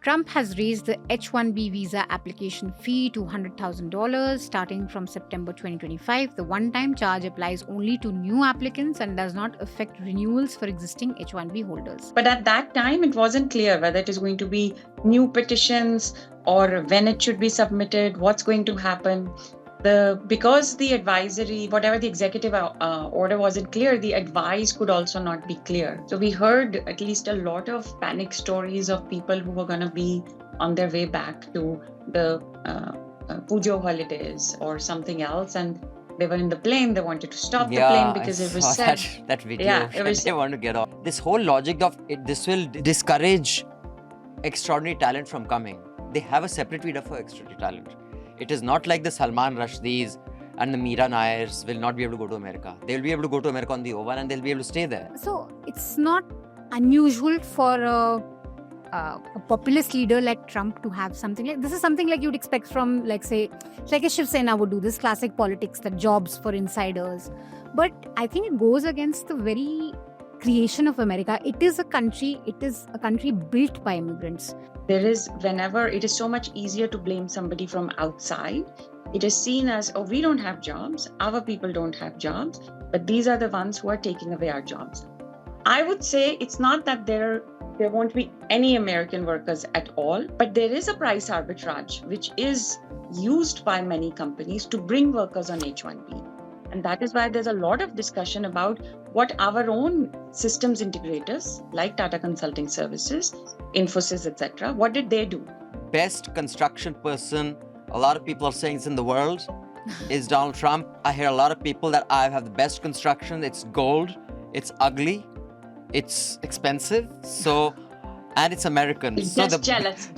Trump has raised the H-1B visa application fee to $100,000 starting from September 2025. The one-time charge applies only to new applicants and does not affect renewals for existing H-1B holders. But at that time, it wasn't clear whether it is going to be new petitions or when it should be submitted, what's going to happen. Because the advisory, whatever the executive order wasn't clear, the advice could also not be clear. So we heard at least a lot of panic stories of people who were going to be on their way back to the Pujo holidays or something else. And they were in the plane, they wanted to stop the plane because it was said. That video, they want to get off. This whole logic of this will discourage extraordinary talent from coming. They have a separate visa for extraordinary talent. It is not like the Salman Rushdis and the Meera Nairs will not be able to go to America. They will be able to go to America on the O1 and they'll be able to stay there. So it's not unusual for a populist leader like Trump to have something like this. Is something like you'd expect from, like, say, like a Shiv Sena would do, this classic politics, that jobs for insiders. But I think it goes against the very creation of America. It is a country built by immigrants. Whenever it is so much easier to blame somebody from outside, it is seen as, oh, we don't have jobs, our people don't have jobs, but these are the ones who are taking away our jobs. I would say it's not that there won't be any American workers at all, but there is a price arbitrage which is used by many companies to bring workers on H-1B. And that is why there's a lot of discussion about what our own systems integrators, like Tata Consulting Services, Infosys, etc., what did they do? Best construction person, a lot of people are saying it's in the world, is Donald Trump. I hear a lot of people that I have the best construction. It's gold, it's ugly, it's expensive, and it's American. Just jealous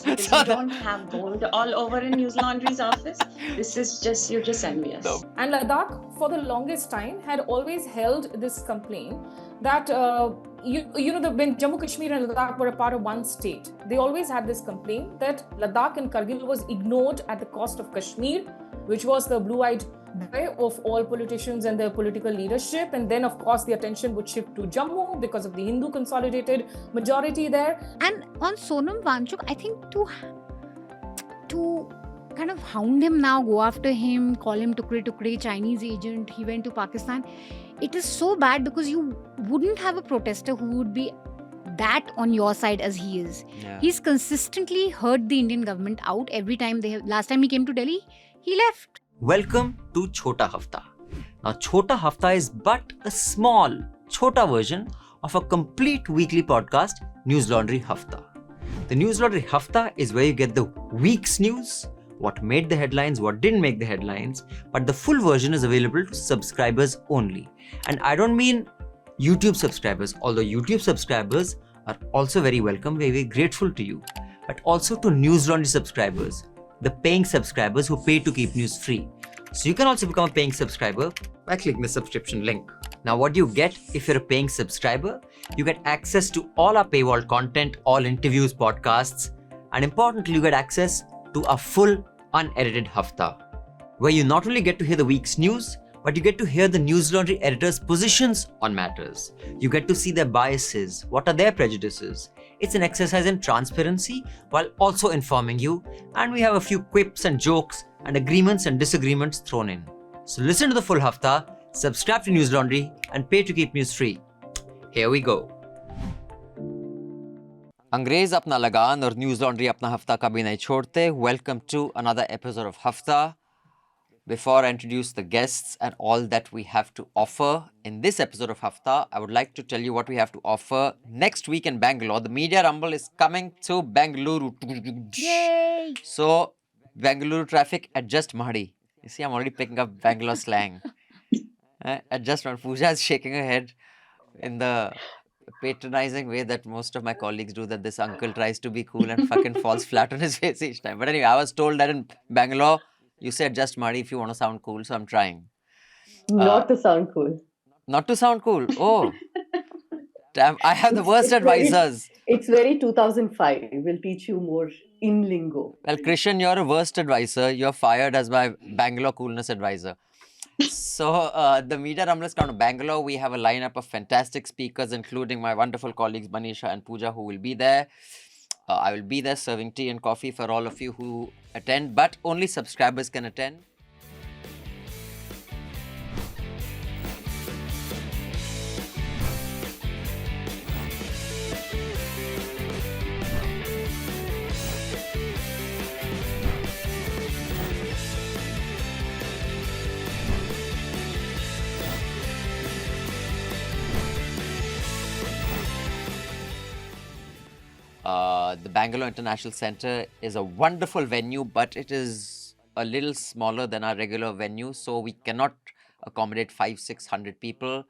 because you don't have gold all over in Newslaundry's office. This is you're just envious. No. And Ladakh, for the longest time, had always held this complaint that, when Jammu Kashmir and Ladakh were a part of one state, they always had this complaint that Ladakh and Kargil was ignored at the cost of Kashmir, which was the blue-eyed boy of all politicians and their political leadership. And then, of course, the attention would shift to Jammu because of the Hindu consolidated majority there. And on Sonam Wangchuk, I think to kind of hound him now, go after him, call him tukre, Chinese agent, he went to Pakistan. It is so bad because you wouldn't have a protester who would be that on your side as he is. Yeah. He's consistently heard the Indian government out every time last time he came to Delhi, he left. Welcome to Chota Hafta. Now, Chota Hafta is but a small, Chota version of a complete weekly podcast, Newslaundry Hafta. The Newslaundry Hafta is where you get the week's news, what made the headlines, what didn't make the headlines, but the full version is available to subscribers only. And I don't mean YouTube subscribers, although YouTube subscribers are also very welcome, very grateful to you, but also to Newslaundry subscribers, the paying subscribers who pay to keep news free. So you can also become a paying subscriber by clicking the subscription link. Now, what do you get if you're a paying subscriber? You get access to all our paywall content, all interviews, podcasts, and importantly, you get access to a full unedited Hafta, where you not only get to hear the week's news, but you get to hear the Newslaundry editors' positions on matters. You get to see their biases, what are their prejudices. It's an exercise in transparency while also informing you, and we have a few quips and jokes and agreements and disagreements thrown in. So listen to the full Hafta, subscribe to Newslaundry, and pay to keep news free. Here we go. अंग्रेज अपना लगान और Newslaundry अपना हफ्ता कभी नहीं छोड़ते. Welcome to another episode of Hafta. Before I introduce the guests and all that we have to offer in this episode of Hafta, I would like to tell you what we have to offer next week in Bangalore. The Media Rumble is coming to Bangalore. Yay! So, Bangalore traffic, adjust Mahdi. You see, I'm already picking up Bangalore slang. Adjust Mahdi. Pooja is shaking her head in the patronizing way that most of my colleagues do, that this uncle tries to be cool and fucking falls flat on his face each time. But anyway, I was told that in Bangalore, you said just Marty if you want to sound cool, so I'm trying. Not to sound cool. Not to sound cool. Oh. Damn, I have the worst advisors. It's very 2005. We'll teach you more in lingo. Well, Krishan, you're a worst advisor. You're fired as my Bangalore coolness advisor. So, the Media Rumble is coming to Bangalore. We have a lineup of fantastic speakers, including my wonderful colleagues Manisha and Pooja, who will be there. I will be there serving tea and coffee for all of you who attend, but only subscribers can attend. The Bangalore International Centre is a wonderful venue, but it is a little smaller than our regular venue, so we cannot accommodate 500-600 people.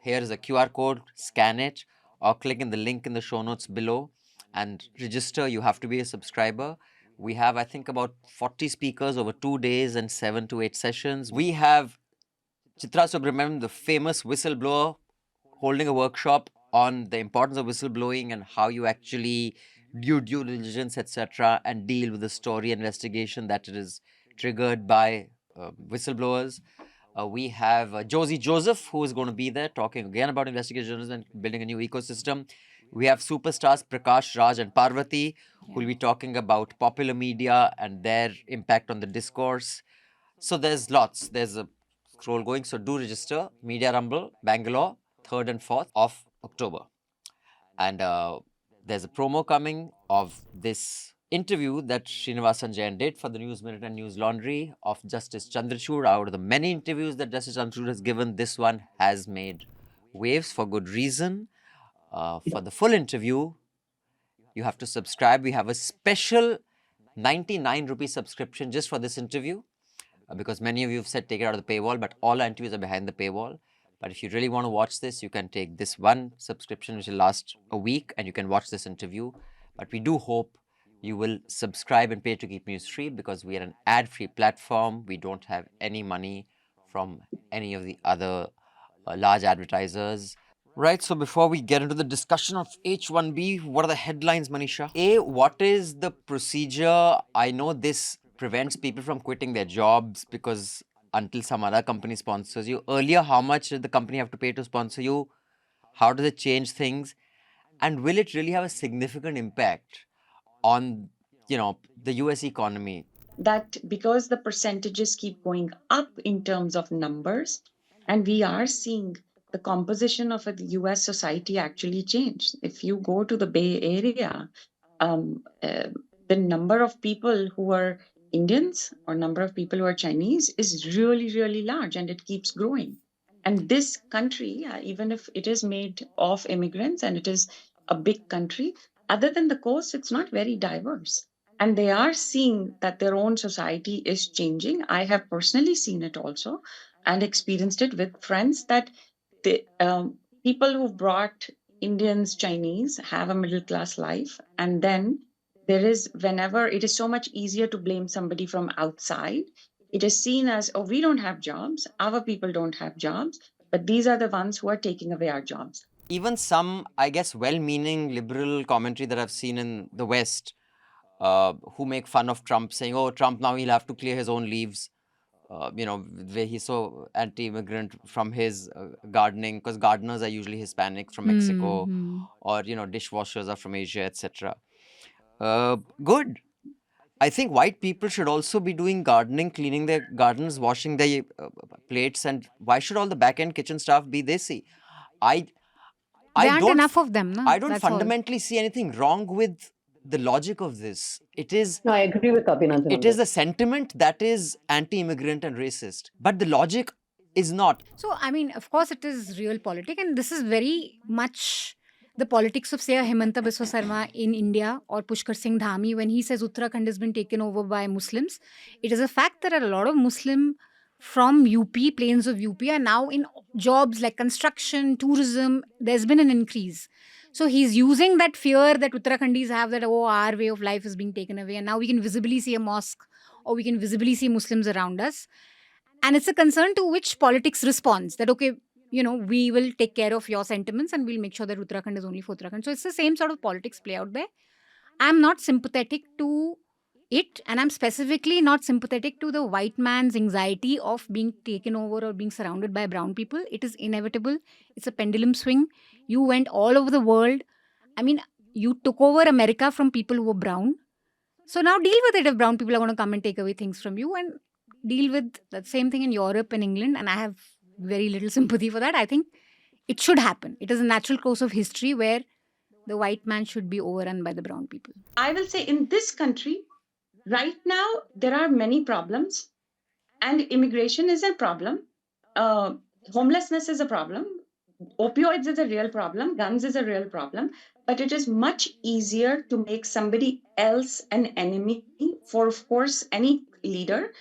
Here is a QR code, scan it, or click in the link in the show notes below and register. You have to be a subscriber. We have, I think, about 40 speakers over 2 days and 7 to 8 sessions. We have Chitra Subramaniam, the famous whistleblower, holding a workshop on the importance of whistleblowing and how you actually do due diligence, etc., and deal with the story and investigation that it is triggered by whistleblowers. We have Josie Joseph, who is going to be there talking again about investigative journalism and building a new ecosystem. We have superstars Prakash, Raj, and Parvati, who will be talking about popular media and their impact on the discourse. So there's lots. There's a scroll going. So do register. Media Rumble, Bangalore, 3rd and 4th of October. And there's a promo coming of this interview that Srinivasan Jain did for the News Minute and Newslaundry of Justice Chandrachud. Out of the many interviews that Justice Chandrachud has given, this one has made waves for good reason. For the full interview, you have to subscribe. We have a special 99 rupee subscription just for this interview because many of you have said take it out of the paywall, but all our interviews are behind the paywall. But if you really want to watch this, you can take this one subscription, which will last a week, and you can watch this interview. But we do hope you will subscribe and pay to keep news free because we are an ad-free platform. We don't have any money from any of the other large advertisers. Right, so before we get into the discussion of H-1B, what are the headlines, Manisha? A, what is the procedure? I know this prevents people from quitting their jobs because until some other company sponsors you. Earlier, how much did the company have to pay to sponsor you? How does it change things? And will it really have a significant impact on, the US economy? That because the percentages keep going up in terms of numbers, and we are seeing the composition of the US society actually change. If you go to the Bay Area, the number of people who are Indians or number of people who are Chinese is really, really large, and it keeps growing. And this country, even if it is made of immigrants and it is a big country, other than the coast, it's not very diverse. And they are seeing that their own society is changing. I have personally seen it also and experienced it with friends that the people who've brought Indians, Chinese have a middle class life. And then there is, whenever it is so much easier to blame somebody from outside, it is seen as, oh, we don't have jobs, our people don't have jobs, but these are the ones who are taking away our jobs. Even some, I guess, well-meaning liberal commentary that I've seen in the West who make fun of Trump, saying, oh, Trump now he'll have to clear his own leaves, where he's so anti-immigrant from his gardening, because gardeners are usually Hispanics from Mexico, or, dishwashers are from Asia, etc. Good. I think white people should also be doing gardening, cleaning their gardens, washing their plates, and why should all the back-end kitchen staff be desi? There aren't enough of them. No? I don't That's all. fundamentally see anything wrong with the logic of this. It is. No, I agree with Abhinandan. It is the sentiment that is anti-immigrant and racist, but the logic is not. So, I mean, of course, it is real politics, and this is very much the politics of, say, a Himanta Biswa Sarma in India or Pushkar Singh Dhami when he says Uttarakhand has been taken over by Muslims. It is a fact that a lot of Muslim from UP, plains of UP, are now in jobs like construction, tourism. There's been an increase. So he's using that fear that Uttarakhandis have that, oh, our way of life is being taken away. And now we can visibly see a mosque or we can visibly see Muslims around us. And it's a concern to which politics responds that, okay, we will take care of your sentiments and we'll make sure that Uttarakhand is only for Uttarakhand. So it's the same sort of politics play out there. I'm not sympathetic to it, and I'm specifically not sympathetic to the white man's anxiety of being taken over or being surrounded by brown people. It is inevitable. It's a pendulum swing. You went all over the world. I mean, you took over America from people who were brown. So now deal with it if brown people are going to come and take away things from you, and deal with that same thing in Europe and England. And I have very little sympathy for that. I think it should happen. It is a natural course of history where the white man should be overrun by the brown people. I will say in this country, right now, there are many problems, and immigration is a problem. Homelessness is a problem. Opioids is a real problem. Guns is a real problem. But it is much easier to make somebody else an enemy for, of course, any leader,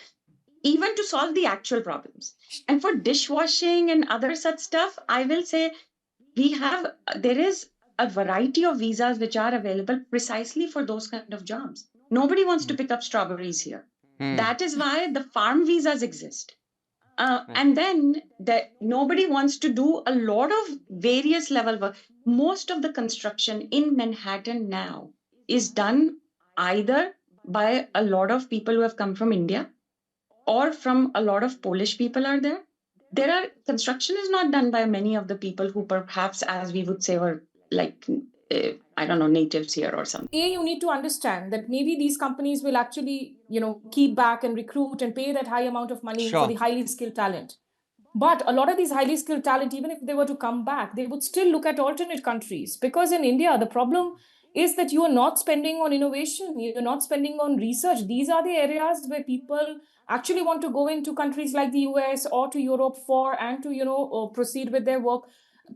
even to solve the actual problems. And for dishwashing and other such stuff, I will say there is a variety of visas which are available precisely for those kind of jobs. Nobody wants to pick up strawberries here. That is why the farm visas exist. And then nobody wants to do a lot of various level work. Most of the construction in Manhattan now is done either by a lot of people who have come from India, or from a lot of Polish people are there. Construction is not done by many of the people who perhaps, as we would say, were like, I don't know, natives here or something. You need to understand that maybe these companies will actually, keep back and recruit and pay that high amount of money for the highly skilled talent. But a lot of these highly skilled talent, even if they were to come back, they would still look at alternate countries. Because in India, the problem is that you are not spending on innovation. You're not spending on research. These are the areas where people actually want to go into countries like the US or to Europe and to, proceed with their work.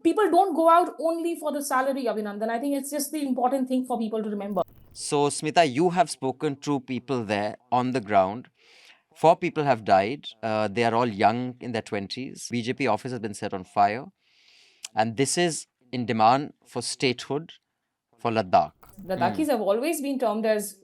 People don't go out only for the salary, Abhinandan. I think it's just the important thing for people to remember. So, Smita, you have spoken to people there on the ground. 4 people have died. They are all young in their 20s. BJP office has been set on fire. And this is in demand for statehood for Ladakh. Ladakhis have always been termed as,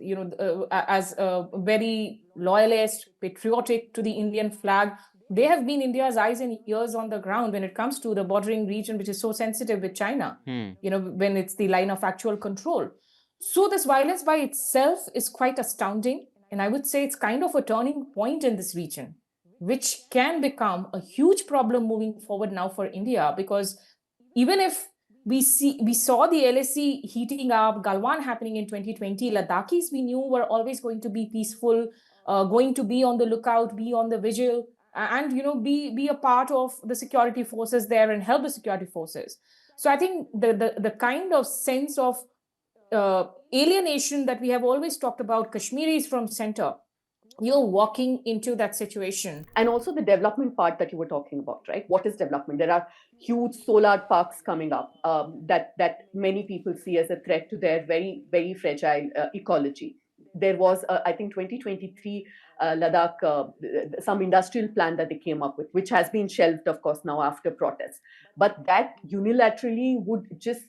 as very loyalist, patriotic to the Indian flag. They have been India's eyes and ears on the ground when it comes to the bordering region, which is so sensitive with China, when it's the line of actual control. So this violence by itself is quite astounding. And I would say it's kind of a turning point in this region, which can become a huge problem moving forward now for India, because even if we saw the LSE heating up, Galwan happening in 2020, Ladakhis we knew were always going to be peaceful, going to be on the lookout, be on the vigil, and be a part of the security forces there and help the security forces. So I think the kind of sense of alienation that we have always talked about, Kashmiris from center, you're walking into that situation. And also the development part that you were talking about, right? What is development? There are huge solar parks coming up that many people see as a threat to their very, very fragile ecology. There was, I think, 2023 Ladakh, some industrial plan that they came up with, which has been shelved, of course, now after protests. But that unilaterally would just,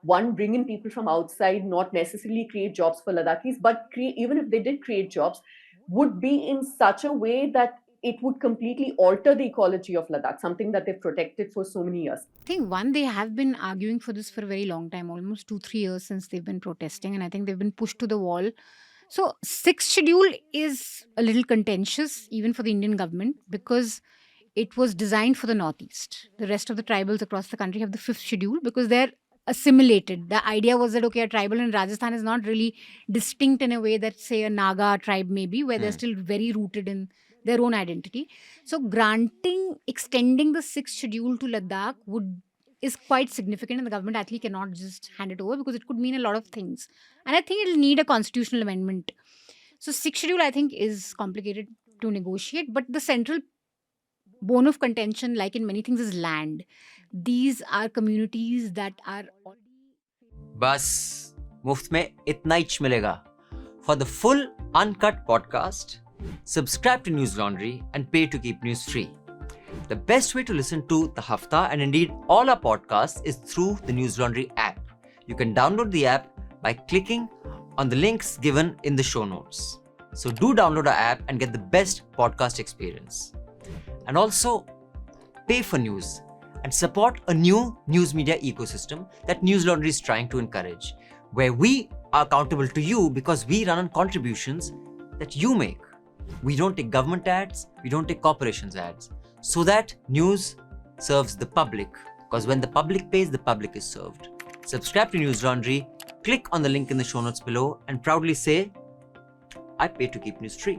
bring in people from outside, not necessarily create jobs for Ladakhis, but even if they did create jobs, would be in such a way that it would completely alter the ecology of Ladakh, something that they've protected for so many years. I think they have been arguing for this for a very long time, almost 2-3 years since they've been protesting, and I think they've been pushed to the wall. So 6th schedule is a little contentious even for the Indian government, because it was designed for the Northeast. The rest of the tribals across the country have the 5th schedule because they're assimilated. The idea was that, okay, a tribal in Rajasthan is not really distinct in a way that, say, a Naga tribe may be, where they're still very rooted in their own identity. So extending the 6th schedule to Ladakh is quite significant, and the government actually cannot just hand it over because it could mean a lot of things. And I think it'll need a constitutional amendment. So 6th schedule, I think, is complicated to negotiate, but the central bone of contention, like in many things, is land. These are communities that are already... बस मुफ्त में इतना ही मिलेगा. For the full uncut podcast, subscribe to Newslaundry and pay to keep news free. The best way to listen to The Hafta and indeed all our podcasts is through the Newslaundry app. You can download the app by clicking on the links given in the show notes. So do download our app and get the best podcast experience. And also pay for news and support a new news media ecosystem that Newslaundry is trying to encourage, where we are accountable to you because we run on contributions that you make. We don't take government ads, we don't take corporations ads, so that news serves the public, because when the public pays, the public is served. Subscribe to Newslaundry, click on the link in the show notes below and proudly say, I pay to keep news free.